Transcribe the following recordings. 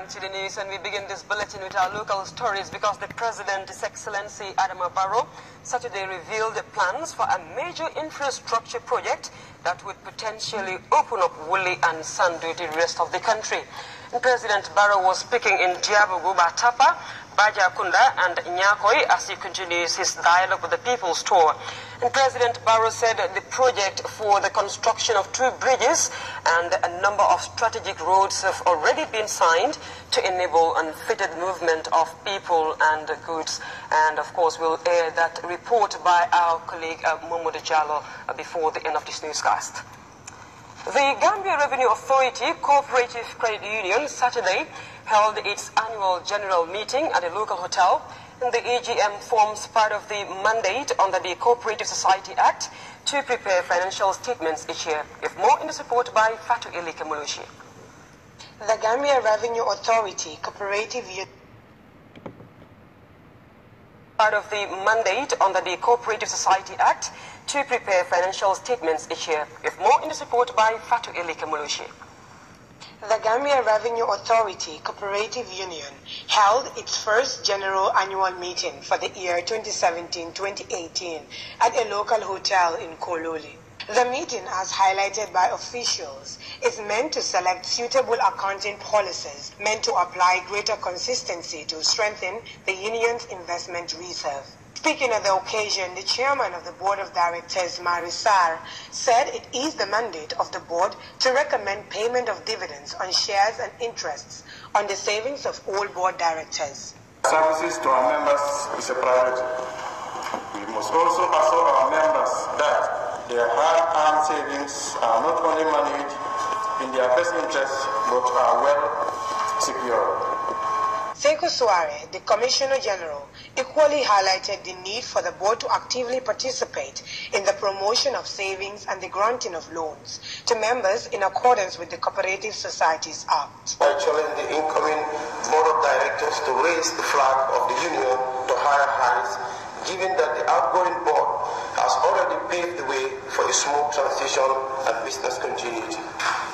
Welcome to the news, and we begin this bulletin with our local stories because the President, His Excellency Adama Barrow, Saturday revealed plans for a major infrastructure project that would potentially open up Wuli and Sandu to the rest of the country. And President Barrow was speaking in Diabugu, Batapa, Bajakunda and Nyakoi as he continues his dialogue with the People's Tour. And President Barrow said the project for the construction of 2 bridges and a number of strategic roads have already been signed to enable unfettered movement of people and goods. And of course, we'll air that report by our colleague Momodu Jallo before the end of this newscast. The Gambia Revenue Authority Cooperative Credit Union Saturday held its annual general meeting at a local hotel, and the AGM forms part of the mandate under the Cooperative Society Act to prepare financial statements each year. With more in the report by Fatu Elika Mulushi. The Gambia Revenue Authority Cooperative Union part of the mandate under the Cooperative Society Act to prepare financial statements each year. With more in the report by Fatu Elika Mulushi. The Gambia Revenue Authority Cooperative Union held its first general annual meeting for the year 2017-2018 at a local hotel in Kololi. The meeting, as highlighted by officials, is meant to select suitable accounting policies meant to apply greater consistency to strengthen the union's investment reserve. Speaking at the occasion, the chairman of the Board of Directors, Marisar, said it is the mandate of the board to recommend payment of dividends on shares and interests on the savings of all board directors. Services to our members is a priority. We must also assure our members that their hard-earned savings are not only managed in their best interests, but are well secured. Sekou Suare, the Commissioner General, equally highlighted the need for the board to actively participate in the promotion of savings and the granting of loans to members in accordance with the Cooperative Societies Act. I challenge the incoming Board of Directors to raise the flag of the Union to higher heights, given that the outgoing board has already paved the way for a smooth transition and business continuity.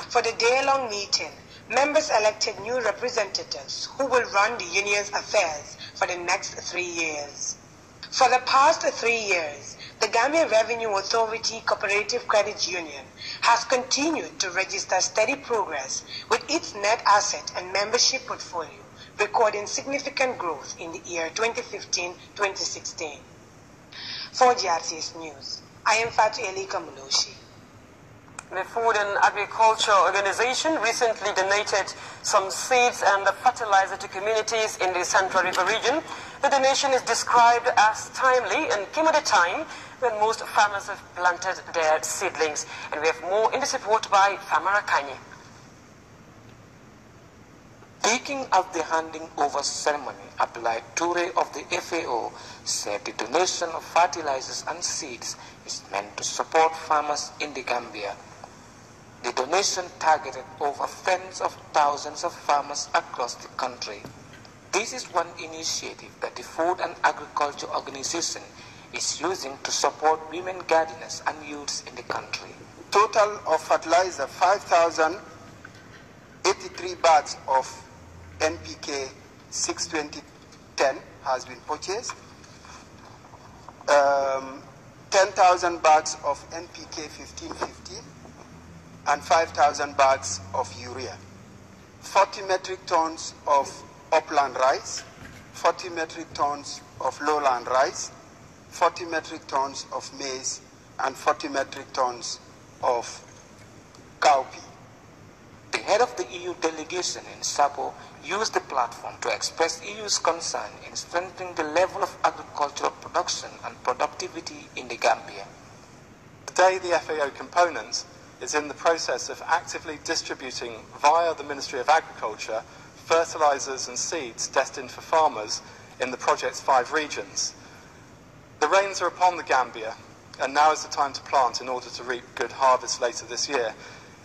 For the day-long meeting, members elected new representatives who will run the union's affairs for the next 3 years. For the past 3 years, the Gambia Revenue Authority Cooperative Credit Union has continued to register steady progress with its net asset and membership portfolio, recording significant growth in the year 2015-2016. For Grts News, I am Fatu Elika Mulushi. The Food and Agriculture Organization recently donated some seeds and fertilizer to communities in the Central River region. The donation is described as timely and came at a time when most farmers have planted their seedlings. And we have more in this report by Famara Kanyi. Speaking at the handing over ceremony, Abdullah Toure of the FAO said the donation of fertilizers and seeds is meant to support farmers in the Gambia. The donation targeted over tens of thousands of farmers across the country. This is one initiative that the Food and Agriculture Organization is using to support women gardeners and youths in the country. Total of fertilizer, 5,083 bags of NPK 62010 has been purchased. 10,000 bags of NPK 1515 and 5,000 bags of urea. 40 metric tons of upland rice, 40 metric tons of lowland rice, 40 metric tons of maize, and 40 metric tons of cowpea. The head of the EU delegation in Sabo used the platform to express EU's concern in strengthening the level of agricultural production and productivity in the Gambia. Today, the FAO component is in the process of actively distributing via the Ministry of Agriculture fertilizers and seeds destined for farmers in the project's 5 regions. The rains are upon the Gambia, and now is the time to plant in order to reap good harvests later this year.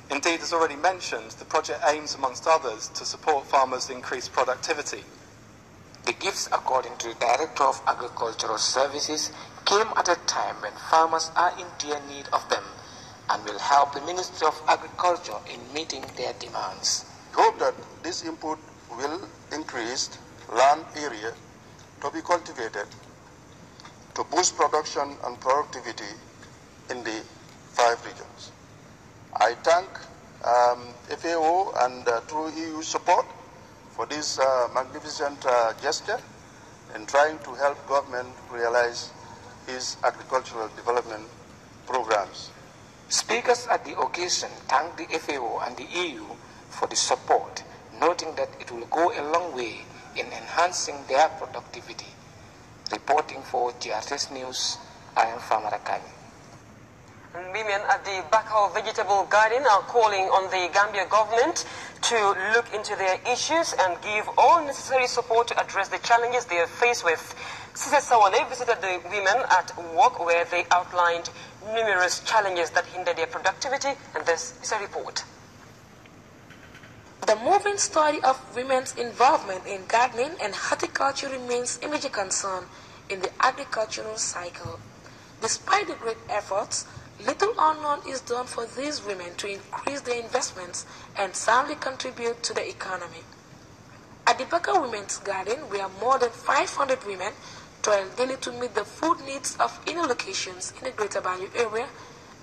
Indeed, as already mentioned, the project aims, amongst others, to support farmers' increased productivity. The gifts, according to the Director of Agricultural Services, came at a time when farmers are in dire need of them and will help the Ministry of Agriculture in meeting their demands. We hope that this input will increase land area to be cultivated to boost production and productivity in the 5 regions. I thank FAO and through EU support for this magnificent gesture in trying to help government realize its agricultural development programs. Speakers at the occasion thanked the FAO and the EU for the support, noting that it will go a long way in enhancing their productivity. Reporting for Grts News, I am Famara Kani. Women at the Bakau Vegetable Garden are calling on the Gambia government to look into their issues and give all necessary support to address the challenges they are faced with. Sister Sawane visited the women at work where they outlined numerous challenges that hinder their productivity, and this is a report. The moving story of women's involvement in gardening and horticulture remains a major concern in the agricultural cycle. Despite the great efforts, little or none is done for these women to increase their investments and soundly contribute to the economy. At the Baka Women's Garden, where more than 500 women toil daily to meet the food needs of inner locations in the Greater Banjul area,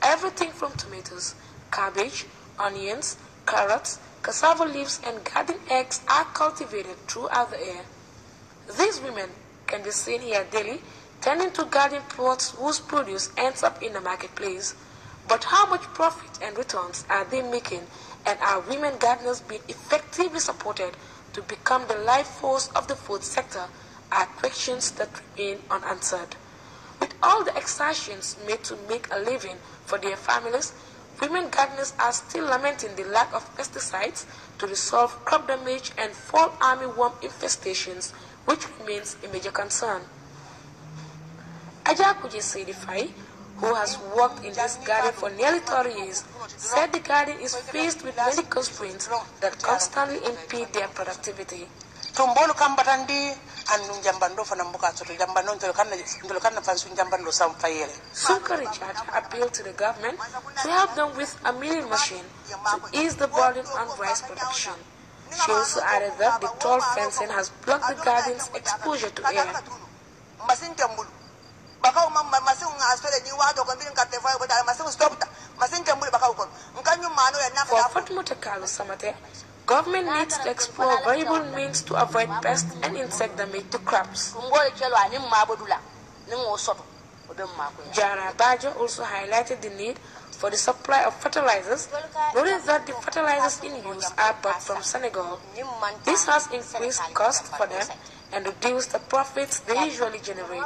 everything from tomatoes, cabbage, onions, carrots, cassava leaves and garden eggs are cultivated throughout the air. These women can be seen here daily tending to garden plots whose produce ends up in the marketplace. But how much profit and returns are they making, and are women gardeners being effectively supported to become the life force of the food sector, are questions that remain unanswered. With all the exertions made to make a living for their families, women gardeners are still lamenting the lack of pesticides to resolve crop damage and fall armyworm infestations, which remains a major concern. Aja Kuji Sedifai, who has worked in this garden for nearly 30 years, said the garden is faced with many constraints that constantly impede their productivity. Tumbolu kambatandi anu jambando fana mbuka soto jambando ndolokana fansu jambando samfayele. Sunka Richard appealed to the government to help them with a milling machine to ease the burden on rice production. She also added that the tall fencing has blocked the garden's exposure to air. For Fatmata Kalu Samate, government needs to explore variable means to avoid pest and insect damage to crops. Jara Bajo also highlighted the need for the supply of fertilizers, noting that the fertilizers in use are bought from Senegal. This has increased costs for them and reduced the profits they usually generate.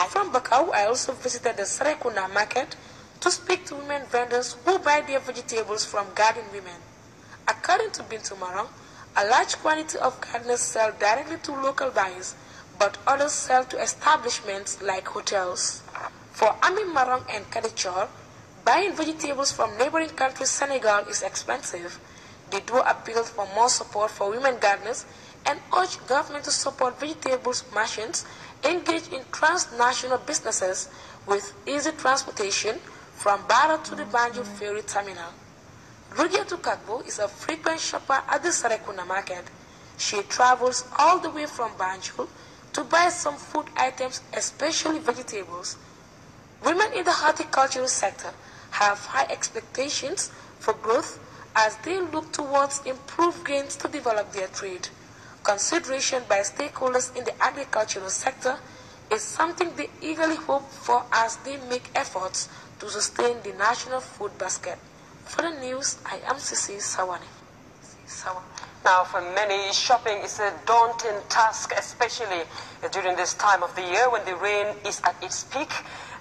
From Bakau, I also visited the Sarekuna market to speak to women vendors who buy their vegetables from garden women. According to Bintu Marang, a large quantity of gardeners sell directly to local buyers, but others sell to establishments like hotels. For Ami Marang and Kadichor, buying vegetables from neighboring countries Senegal is expensive. They do appeal for more support for women gardeners and urge government to support vegetables merchants engaged in transnational businesses with easy transportation from Bara to the Banjul ferry terminal. Rudia Tukagbo is a frequent shopper at the Sarekuna market. She travels all the way from Banjul to buy some food items, especially vegetables. Women in the horticultural sector have high expectations for growth as they look towards improved gains to develop their trade. Consideration by stakeholders in the agricultural sector is something they eagerly hope for as they make efforts to sustain the national food basket. For the news, I am Sisi Sawane. Now, for many, shopping is a daunting task, especially during this time of the year when the rain is at its peak.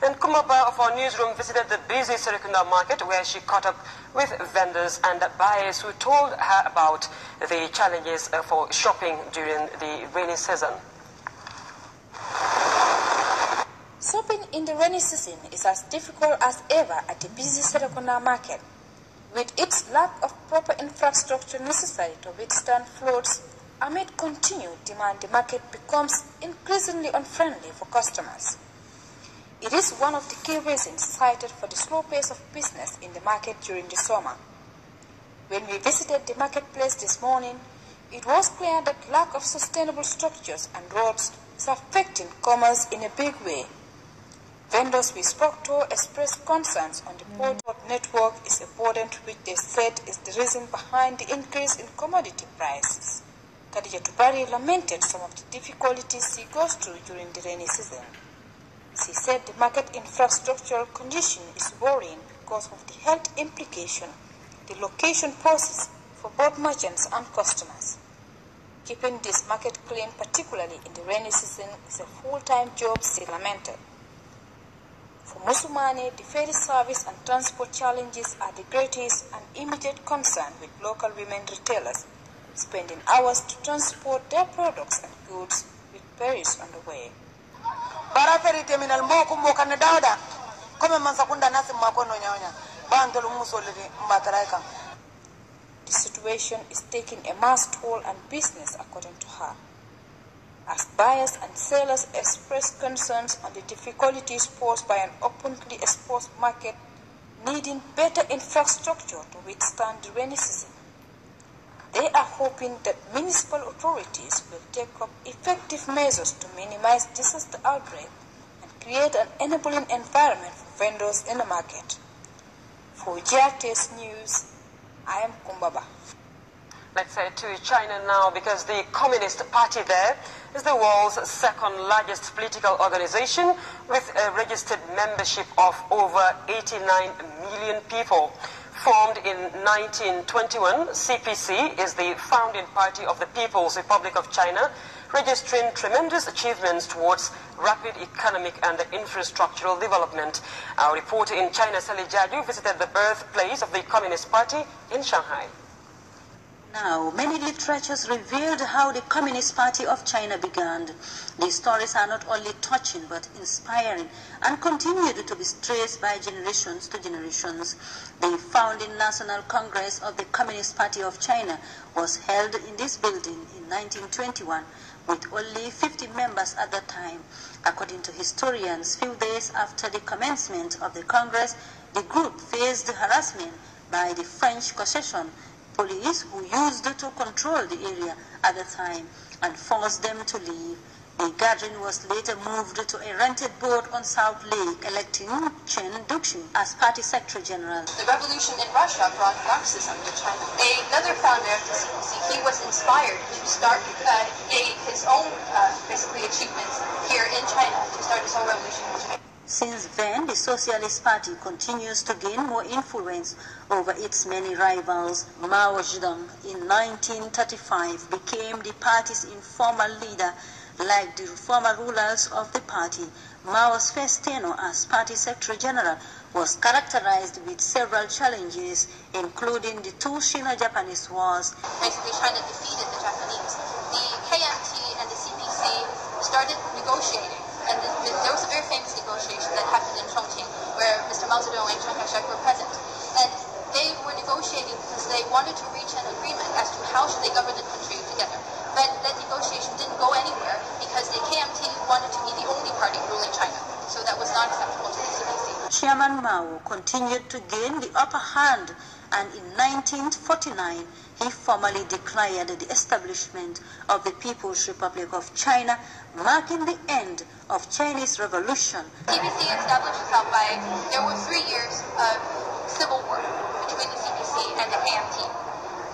And Kumaba of our newsroom visited the busy Serekunda market where she caught up with vendors and buyers who told her about the challenges for shopping during the rainy season. Shopping in the rainy season is as difficult as ever at the busy Serekunda market. With its lack of proper infrastructure necessary to withstand floods, amid continued demand, the market becomes increasingly unfriendly for customers. It is one of the key reasons cited for the slow pace of business in the market during the summer. When we visited the marketplace this morning, it was clear that lack of sustainable structures and roads is affecting commerce in a big way. Vendors we spoke to expressed concerns on the poor road network is a burden which they said is the reason behind the increase in commodity prices. Khadija Tubari lamented some of the difficulties she goes through during the rainy season. She said the market infrastructural condition is worrying because of the health implication the location poses for both merchants and customers. Keeping this market clean, particularly in the rainy season, is a full-time job, she lamented. For Musumani, the ferry service and transport challenges are the greatest and immediate concern with local women retailers, spending hours to transport their products and goods with ferries on the way. Bara ferry terminal moku moka na dauda kome mansakunda nasi makono nyonya bandolu musolidi mataraika. The situation is taking a mass toll on business, according to her. As buyers and sellers express concerns on the difficulties posed by an openly exposed market needing better infrastructure to withstand the rainy season. They are hoping that municipal authorities will take up effective measures to minimize disaster outbreak and create an enabling environment for vendors in the market. For Grts News, I am Kumbaba. Let's say to China now, because the Communist Party there is the world's second largest political organization with a registered membership of over 89 million people. Formed in 1921, CPC is the founding party of the People's Republic of China, registering tremendous achievements towards rapid economic and infrastructural development. Our reporter in China, Sally Jaju, visited the birthplace of the Communist Party in Shanghai. Now, many literatures revealed how the Communist Party of China began. These stories are not only touching but inspiring and continued to be traced by generations to generations. The founding National Congress of the Communist Party of China was held in this building in 1921 with only 50 members at that time. According to historians, few days after the commencement of the Congress, the group faced harassment by the French Coalition police who used to control the area at the time and forced them to leave. The gathering was later moved to a rented boat on South Lake, electing Chen Duxin as party secretary general. The revolution in Russia brought Marxism to China. Another founder of the CPC, he was inspired to start his own basically achievements here in China, to start his own revolution in China. Since then, the Socialist Party continues to gain more influence over its many rivals. Mao Zedong in 1935 became the party's informal leader. Like the former rulers of the party, Mao's first tenure as party secretary general was characterized with several challenges, including the two Sino-Japanese wars. Basically, China defeated the Japanese. The KMT and the CPC started negotiating. And there was a very famous negotiation that happened in Chongqing where Mr. Mao Zedong and Chiang Kai-shek were present. And they were negotiating because they wanted to reach an agreement as to how should they govern the country together. But that negotiation didn't go anywhere because the KMT wanted to be the only party ruling China. So that was not acceptable to the CPC. Chairman Mao continued to gain the upper hand, and in 1949, he formally declared the establishment of the People's Republic of China, marking the end of Chinese Revolution. CPC established itself by, there were 3 years of civil war between the CPC and the KMT.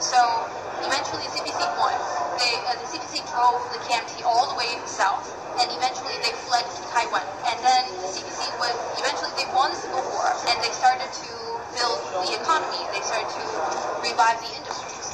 So eventually the CPC won. The CPC drove the KMT all the way south, and eventually they fled to Taiwan. And then the CPC eventually they won the civil war, and they started to build the economy. They started to revive the industries,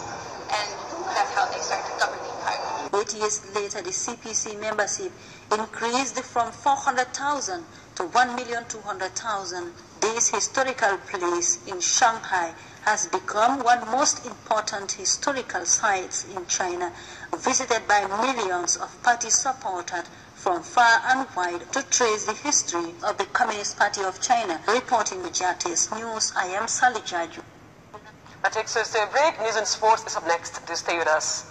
and that's how they started to govern the empire. 8 years later, the CPC membership increased from 400,000 to 1,200,000. This historical place in Shanghai has become one of the most important historical sites in China, visited by millions of party supporters from far and wide to trace the history of the Communist Party of China. Reporting with Grts News, I am Sally Jaju. That takes us to a break. News and sports is up next. Do stay with us.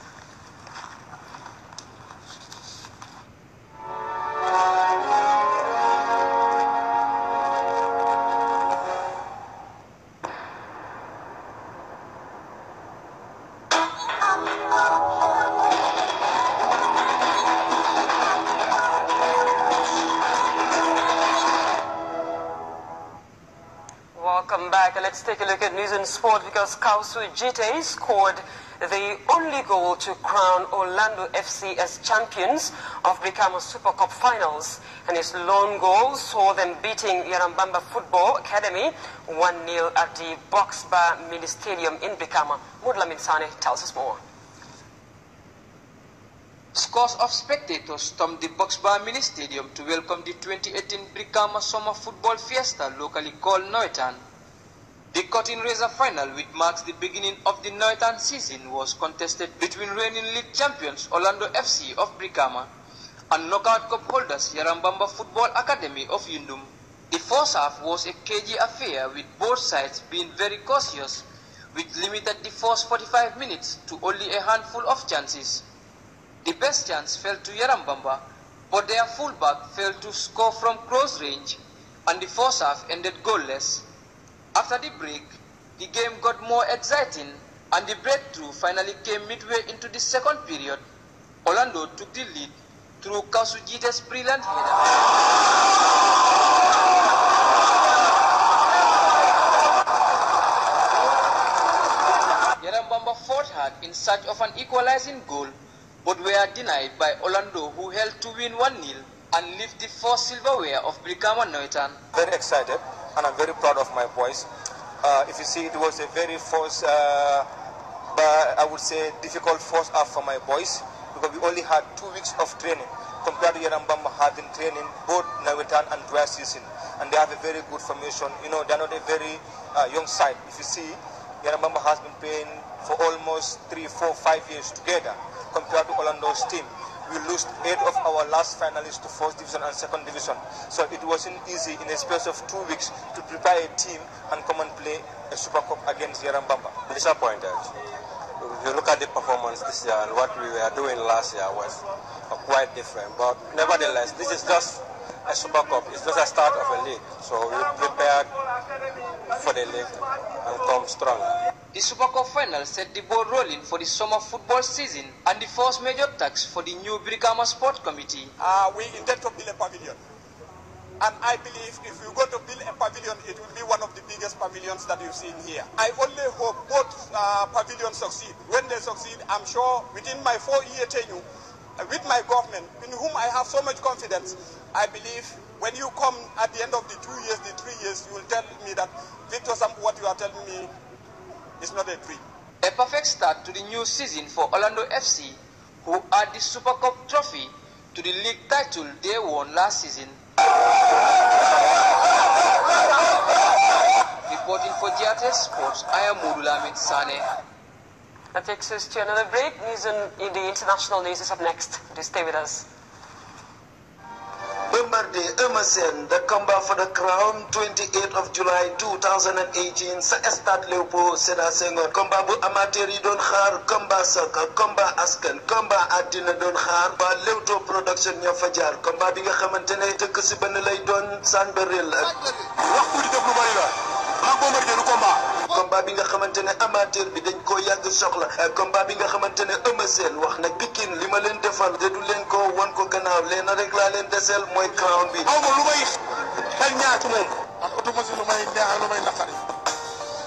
back. Let's take a look at news and sport because Kausu GT scored the only goal to crown Orlando FC as champions of Brikama Super Cup finals. And his lone goal saw them beating Yarambamba Football Academy 1-0 at the Boxbar Mini Stadium in Brikama. Mudlamin Sane tells us more. Scores of spectators stormed the Boxbar Mini Stadium to welcome the 2018 Brikama Summer Football Fiesta, locally called Noitan. The Cotton Razor final, which marks the beginning of the Noitan season, was contested between reigning league champions Orlando FC of Brikama and knockout cup holders Yarambamba Football Academy of Yundum. The first half was a cagey affair, with both sides being very cautious, which limited the first 45 minutes to only a handful of chances. The best chance fell to Yarambamba, but their fullback failed to score from close range, and the first half ended goalless. After the break, the game got more exciting, and the breakthrough finally came midway into the second period. Orlando took the lead through Kausu GT's brilliant header. Yarambamba fought hard in search of an equalizing goal, but were denied by Orlando, who held to win 1-0 and lift the first silverware of Brikama Noitan. Very excited, and I'm very proud of my boys. If you see, it was a very but I would say difficult first half for my boys, because we only had 2 weeks of training compared to Yarambamba having training both Noitan and dry season, and they have a very good formation. You know, they're not a very young side. If you see, Yarambamba has been playing for almost 3, 4, 5 years together. Compared to Orlando's team, we lost 8 of our last finalists to 1st division and 2nd division. So it wasn't easy in a space of 2 weeks to prepare a team and come and play a Super Cup against Yarambamba. Disappointed. If you look at the performance this year and what we were doing last year was quite different. But nevertheless, this is just a Super Cup. It's just a start of a league. So we prepared for the league and come stronger. The Super Cup final set the ball rolling for the summer football season and the first major task for the new Brikama Sport Committee. We intend to build a pavilion. And I believe if we're going to build a pavilion, it will be one of the biggest pavilions that you've seen here. I only hope both pavilions succeed. When they succeed, I'm sure within my 4-year tenure, with my government, in whom I have so much confidence, I believe when you come at the end of the 2 years, the 3 years, you will tell me that, Victor, what you are telling me is not a dream. A perfect start to the new season for Orlando FC, who add the Super Cup trophy to the league title they won last season. Reporting for Grts Sports, I am Mudlamin Sane. That takes us to another break. News in the international news is up next. Please stay with us. Bombardier Emerson, the combat for the crown, 28th of July 2018 sa Stade Léopold Sédar Senghor. Combat bu amateur yi doon xaar, combat soccer, combat askan, combat àddina doon xaar, ba Leewtoo production ñoo fa jaar. Combat bi nga xamante ne tëkk si benn lay doon Sanberil. waxtu di def lu bari la. ak Bombardier du combat. Combat bi nga xamante ne amateur bi dañ ko yàgg soxla. Combat bi nga xamante ne Emerson wax na Pikine li ma leen defal te du leen ko wan ko gannaaw leen rek laa leen desel mooy crown bi. aw ma lu may xel ñaar ci moom. ak automatique lu may neex ak lu may naqari.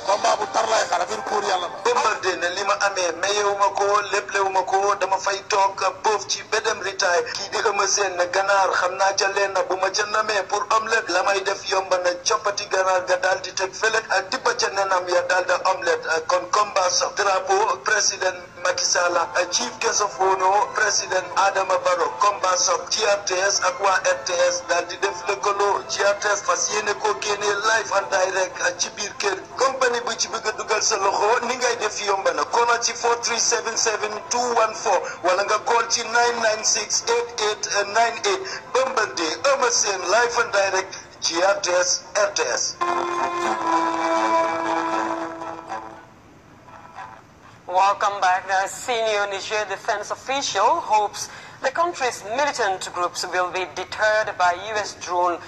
combat bu tar lay xaar affaire pour yàlla. Bombardier ne li ma amee mayewuma ko léplewuma ko dama fay toog boof ci bedem ritaay kii di Emerson ne ganaar xam naa ca leen bu ma ca namee pour omelette la may def yomba na coppati ganaar ga daal di teg fële ak dibba ca nenam ya daal di omelette kon combat sox drapeau président Macky Sall chief guest of honor président Adama Barrow combat sox GRTS ak waa RTS daal di def lëkkaloo GRTS fas yéene koo génnee live and direct ci biir kër compagnie bu ci bëgg a dugal sa loxo ni ngay def yomba na kono ci 4377214 wala nga call ci 9968898 Bombardier Emerson live and direct GRTS RTS. Welcome back. The senior Niger defense official hopes the country's militant groups will be deterred by U.S. drone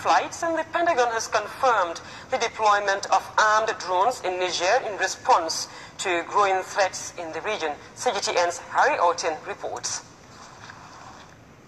flights, and the Pentagon has confirmed the deployment of armed drones in Niger in response to growing threats in the region. CGTN's Harry Outen reports.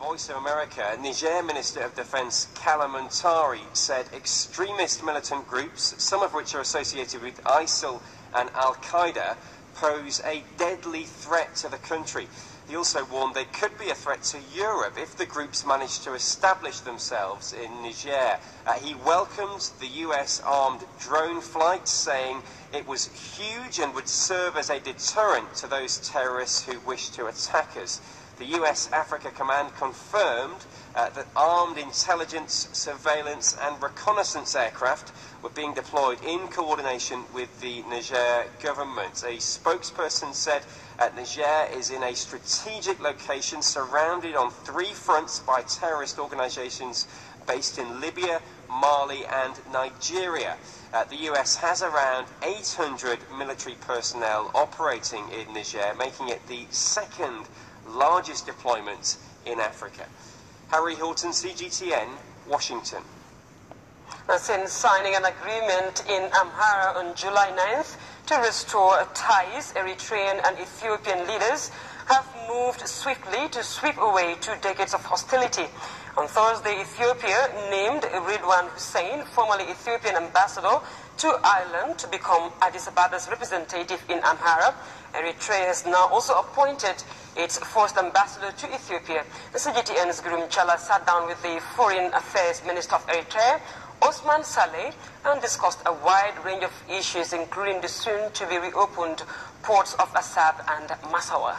Voice of America, Niger Minister of Defense Kalamuntari said extremist militant groups, some of which are associated with ISIL and Al-Qaeda, pose a deadly threat to the country. He also warned they could be a threat to Europe if the groups manage to establish themselves in Niger. He welcomed the US armed drone flights, saying it was huge and would serve as a deterrent to those terrorists who wish to attack us. The US Africa Command confirmed that armed intelligence, surveillance and reconnaissance aircraft were being deployed in coordination with the Niger government. A spokesperson said Niger is in a strategic location surrounded on 3 fronts by terrorist organizations based in Libya, Mali and Nigeria. The US has around 800 military personnel operating in Niger, making it the second largest deployment in Africa. Harry Hilton, CGTN, Washington. Since signing an agreement in Amhara on July 9th to restore ties, Eritrean and Ethiopian leaders have moved swiftly to sweep away 2 decades of hostility. On Thursday, Ethiopia named Ridwan Hussein, formerly Ethiopian ambassador to Ireland, to become Addis Ababa's representative in Amhara. Eritrea has now also appointed its first ambassador to Ethiopia. The CGTN's Gurum Chala sat down with the Foreign Affairs Minister of Eritrea, Osman Saleh, and discussed a wide range of issues, including the soon-to-be reopened ports of Assab and Massawa.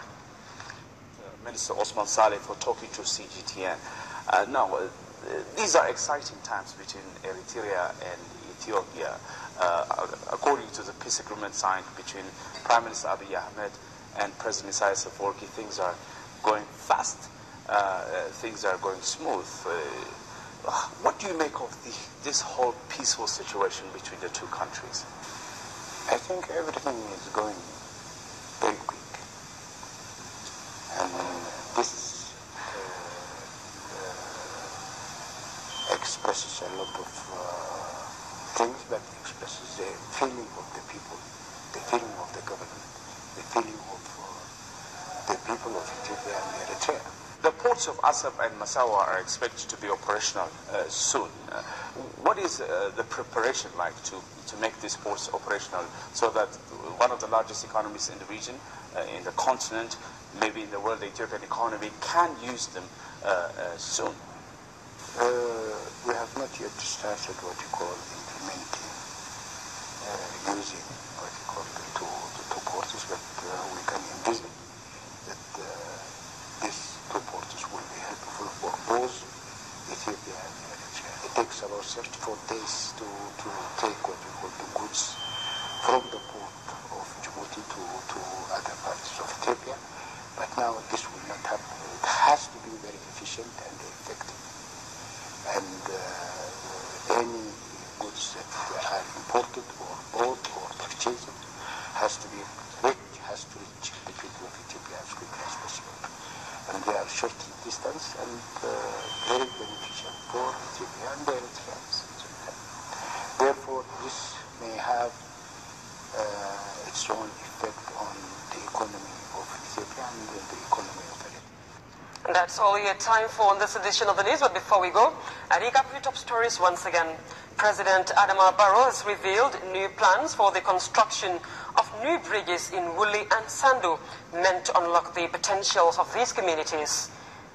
Minister Osman Saleh for talking to CGTN. These are exciting times between Eritrea and Ethiopia. According to the peace agreement signed between Prime Minister Abiy Ahmed and President Isaias Afwerki, things are going fast, things are going smooth. What do you make of this whole peaceful situation between the 2 countries? I think everything is going very quick. And this expresses a lot of things, but expresses the feeling of the people, the feeling of the government, the feeling of the people of Ethiopia and Eritrea. The ports of Assab and Massawa are expected to be operational soon. What is the preparation like to make these ports operational so that one of the largest economies in the region, in the continent, maybe in the world, the Ethiopian economy, can use them soon? We have not yet started what you call implementing, using what you call the two ports, but we can envision that these 2 ports will be helpful for both Ethiopia and Eritrea. It takes about 34 days to take what we call the goods from the port of Djibouti to other parts of Ethiopia, but now this will not happen. It has to be very efficient and effective. And any goods that are imported or bought or purchased has to reach the people of Ethiopia as quickly as possible. And they are short in distance and very beneficial for Ethiopia and the Eritreans. Therefore, this may have its own effect on the economy of Ethiopia and the economy of Eritrea. That's all we had time for on this edition of the news, but before we go, a recap of the top stories once again. President Adama Barrow has revealed new plans for the construction of new bridges in Wuli and Sandu, meant to unlock the potentials of these communities.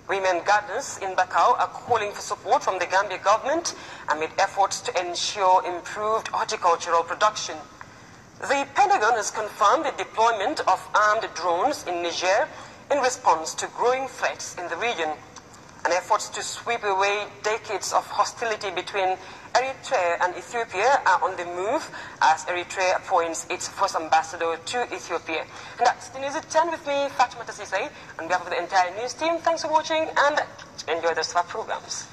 Women gardeners in Bakau are calling for support from the Gambia government amid efforts to ensure improved horticultural production. The Pentagon has confirmed the deployment of armed drones in Niger in response to growing threats in the region. And efforts to sweep away decades of hostility between Eritrea and Ethiopia are on the move as Eritrea appoints its first ambassador to Ethiopia. And that's the news at 10 with me, Fatima Tassisay. On behalf of the entire news team, thanks for watching and enjoy the rest of our programs.